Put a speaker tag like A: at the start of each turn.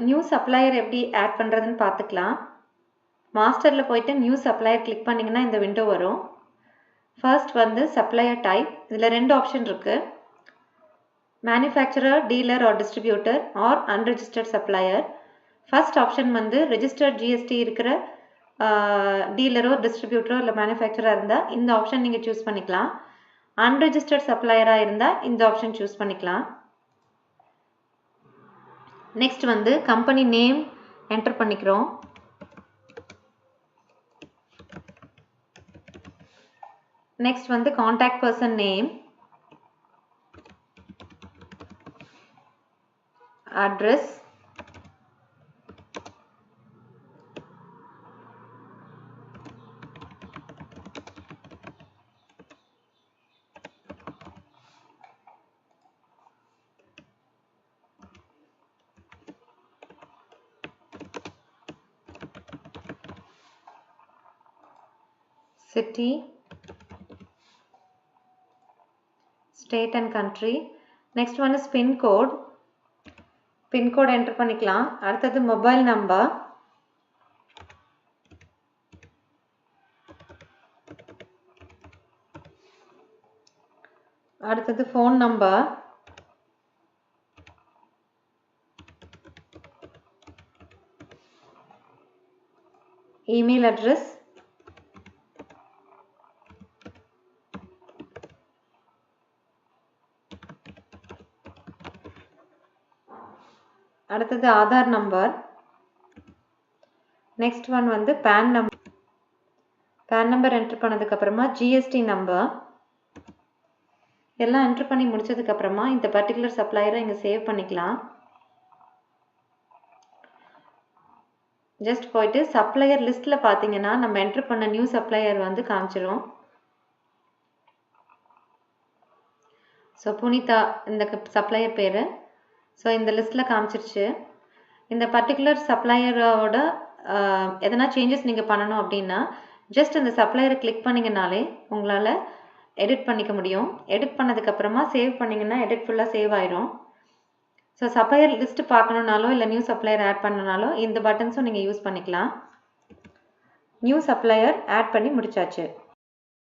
A: New supplier எப்படி add பண்ணுறதுன்னு பார்த்துக்கலாம். மாஸ்டரில் போயிட்டு நியூ சப்ளையர் கிளிக் பண்ணிங்கன்னா இந்த விண்டோ வரும். ஃபர்ஸ்ட் வந்து சப்ளையர் டைப். இதில் 2 ஆப்ஷன் இருக்குது. Manufacturer, dealer or distributor or unregistered supplier. First option வந்து ரெஜிஸ்டர்ட் ஜிஎஸ்டி இருக்கிற டீலரோ டிஸ்ட்ரிபியூட்டரோ இல்லை மேனுஃபேக்சராக இருந்தால் இந்த ஆப்ஷன் நீங்கள் சூஸ் பண்ணிக்கலாம். அன்ரெஜிஸ்டர்ட் சப்ளையராக இருந்தால் இந்த ஆப்ஷன் சூஸ் பண்ணிக்கலாம். நெக்ஸ்ட் வந்து கம்பெனி நேம் என்டர் பண்ணிக்கிறோம். நெக்ஸ்ட் வந்து contact person name, address, city, state and country. Next one is pin code. Pin code enter பண்ணிக்கலாம். அடுத்தது mobile number, அடுத்தது phone number, email address, அடுத்தது ஆதார் நம்பர். நெக்ஸ்ட் ஒன் வந்து PAN number. PAN number enter பண்ணதுக்கப்புறமா GST number எல்லாம் enter பண்ணி முடிச்சதுக்கப்புறமா இந்த பர்டிகுலர் சப்ளையரை இங்கே சேவ் பண்ணிக்கலாம். ஜஸ்ட் போயிட்டு சப்ளையர் லிஸ்ட்டில் பார்த்தீங்கன்னா நம்ம என்டர் பண்ண நியூ சப்ளையர் வந்து காமிச்சிரும். ஸோ புனிதா இந்த சப்ளையர் பேர். ஸோ இந்த லிஸ்ட்டில் காமிச்சிருச்சு. இந்த பர்டிகுலர் சப்ளையரோட எதனா சேஞ்சஸ் நீங்கள் பண்ணணும் அப்படின்னா ஜஸ்ட் அந்த சப்ளையரை கிளிக் பண்ணிங்கனாலே உங்களால் எடிட் பண்ணிக்க முடியும். எடிட் பண்ணதுக்கப்புறமா சேவ் பண்ணிங்கன்னா எடிட் ஃபுல்லாக சேவ் ஆயிரும். ஸோ சப்ளையர் லிஸ்ட் பார்க்கணுன்னாலோ இல்லை நியூ சப்ளையர் ஆட் பண்ணனாலோ இந்த பட்டன்ஸும் நீங்கள் யூஸ் பண்ணிக்கலாம். நியூ சப்ளையர் ஆட் பண்ணி முடிச்சாச்சு.